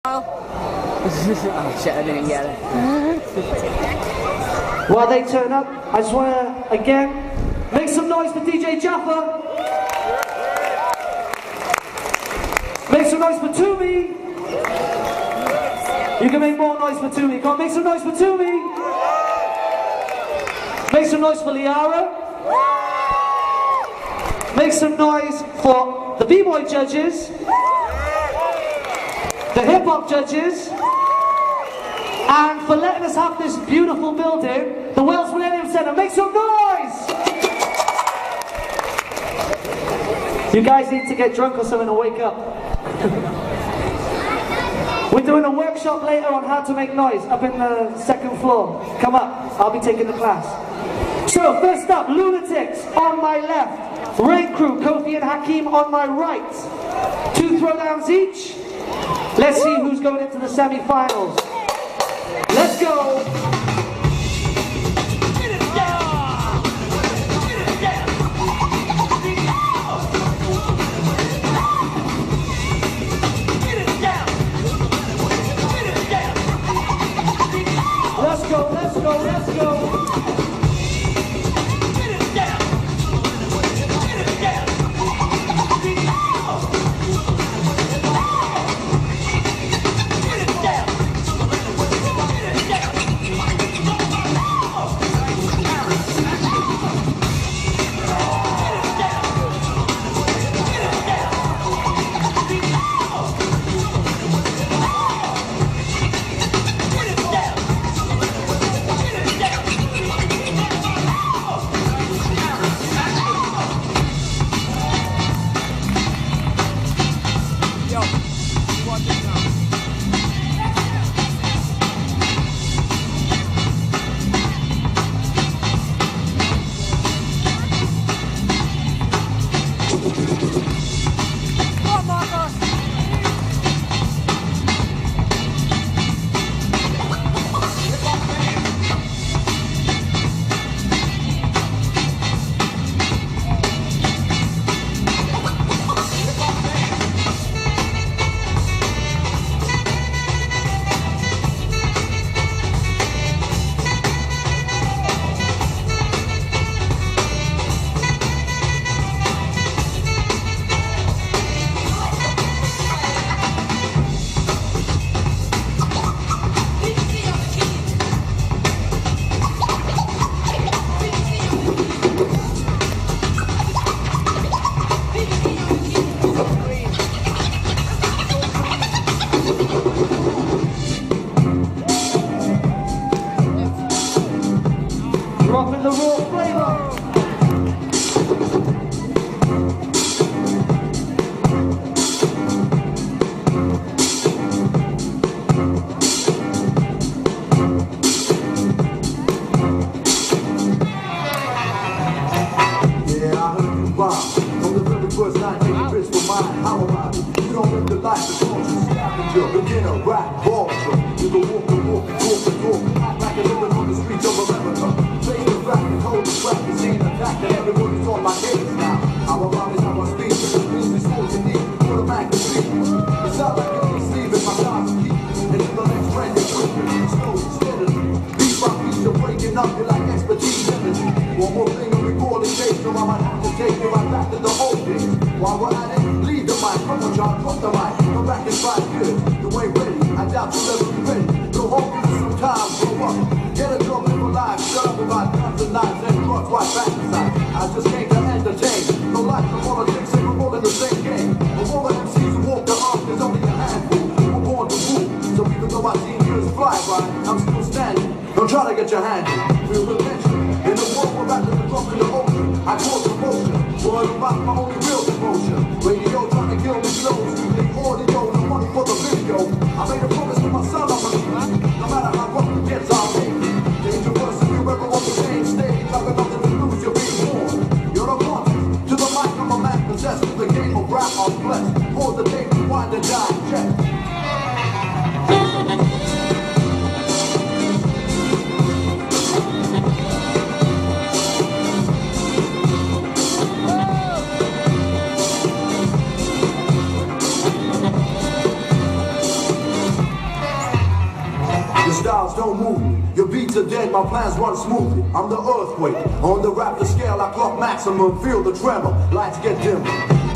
Oh shit, I didn't get it. While they turn up, I just want to, again, make some noise for DJ Jaffa. Make some noise for Toomey. You can make more noise for Toomey. Come on, make some noise for Toomey. Make some noise for Liara. Make some noise for the B-boy judges, the hip-hop judges, and for letting us have this beautiful building, the Wells Millennium Center. Make some noise! You guys need to get drunk or something to wake up. We're doing a workshop later on how to make noise up in the second floor. Come up, I'll be taking the class. So first up, Lunatiks on my left. Rain Crew, Kofi and Hakeem on my right. 2 throwdowns each. Let's see who's going into the semi-finals. Let's go. Let's go, let's go, let's go. Dropping the raw flavor. Yeah, I heard you bomb. From the very first night, taking risks for mine. How am I? You don't live the life that's conscious. Scavenger, beginner, rap, vulture. You can walk the walk, talk the talk. Act like you're living on the streets of America. Face the fact and hold the track. The same attack that everybody's on my case now. How about is how I speak? This is what you need. Put a back to sleep. It's not like you can sleep in my time to keep. And in the next brand new quickly, slowly, steadily. Beat by piece, you're breaking up. You're like expertise energy. One more thing to record the tape, so I might have to take you right back to the old days. While we're at it, leave the mic. Come on, John, drop the mic. Come back in 5 years. You ain't ready. I doubt you'll ever be ready. Go home, give you some time, grow up. Get a job, live a life. Shut up about guns and knives and drugs right back inside. I just came to entertain. No life for politics, and we're all in the same game. Of all the MCs who walk the earth, there's only a handful. We're born to rule. So even though my 10 years fly by, I'm still standing. Don't try to get your hand in. Feel the tension. In the world, we're back to the drop in the ocean. I cause emotion. Word about my only real devotion. Radio trying to kill me slow. The audio, no money for the video. I made a promise to my son, I'm gonna no matter how rough it gets, I'll make it. Dangerous if you ever on the same stage. Nothing to lose, you're being born. You're the one. To the mic, I'm a man possessed with the game of rap, I'm blessed. Hold the tape, wind and die, check. styles don't move me. Your beats are dead, my plans run smoothly. I'm the earthquake. On the raptor scale, I clock maximum. Feel the tremor. Lights get dim.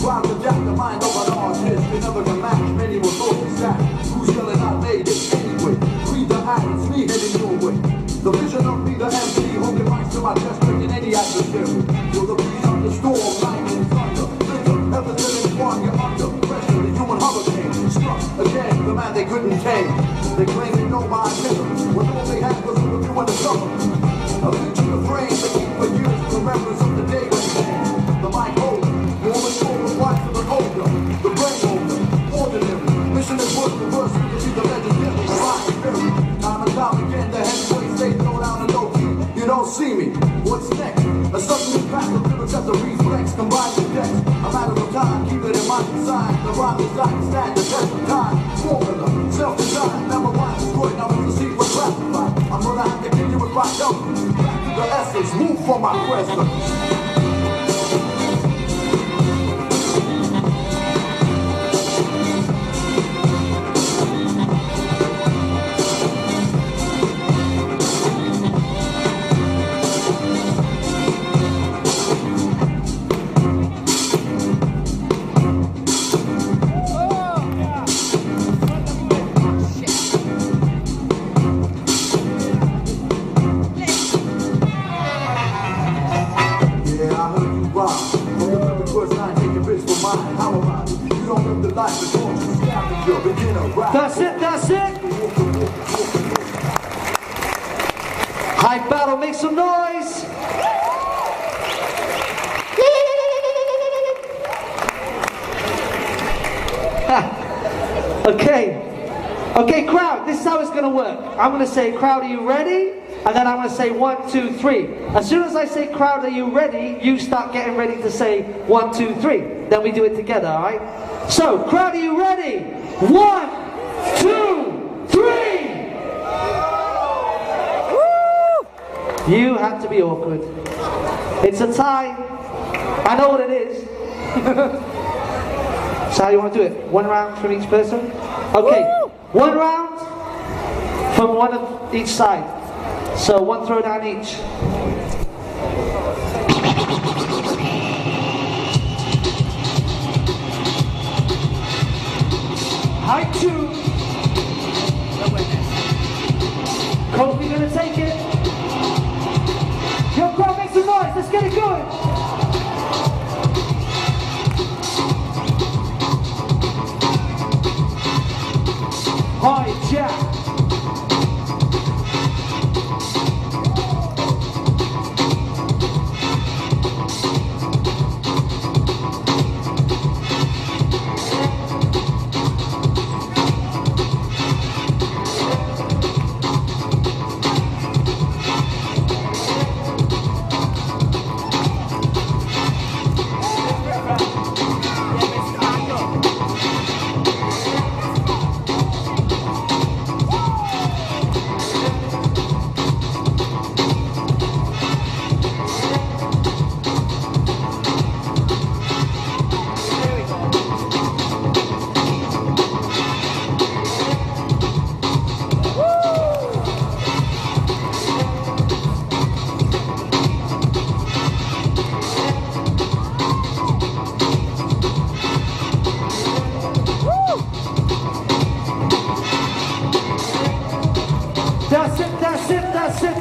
Crowds adapt the mind of an artist. They never can match. Many will throw the sack. Who's yelling I made it anyway? Read the act, it's me heading your way. The vision of me, the MC, holding mics to my chest, breaking any atmosphere. You're the beast of the storm, lightning, thunder, glitter, everything in one. You're under pressure, the human hurricane. Struck again, the man they couldn't tame. They claim they know my nigga, when all they had was a review in the summer. A picture of frame, they keep for years the remembrance of the day when he came. The mic holder, more mature was wise to the older, the brain holder, ordinary. Mission is worth the verse, you can see the legendary, the rock spirit. Time and time again, the heavyweight stay throw down a low key. You don't see me, what's next? A sudden impact of lyrics as a reflex, combined with decks. A matter of time, keep it in mind, design. The rhyme is not stand the test of time. Formula, self-design, never mind, destroyed, now it's a secret classified. I'm gonna have to kill you if I don't. Back to the essence, move for my presence. That's it, that's it. Hype battle, make some noise. Okay, crowd, this is how it's going to work. I'm going to say, crowd, are you ready? And then I'm going to say 1, 2, 3. As soon as I say, crowd, are you ready? You start getting ready to say 1, 2, 3. Then we do it together, all right? So, crowd, are you ready? 1, 2, 3. Woo! You had to be awkward. It's a tie. I know what it is. So how you want to do it? 1 round from each person? Okay. Woo! 1 round from one of each side. So 1 throwdown each. High 2. Kofi gonna take it. Yo, crowd, make some noise. Let's get it going. High jack.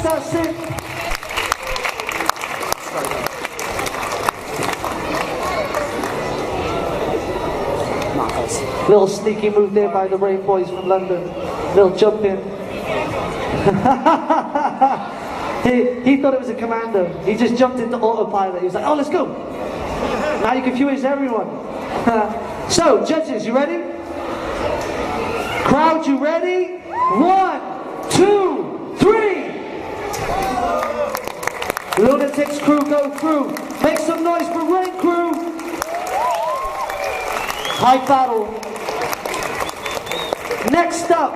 That's it. Little sneaky move there by the Rain Boys from London. Little jump in. he thought it was a commando. He just jumped into autopilot. He was like, oh, let's go. Now you confuse everyone. So, judges, you ready? Crowd, you ready? 1, 2, 3. Lunatiks crew go through. Make some noise for Rain crew. High battle. Next up.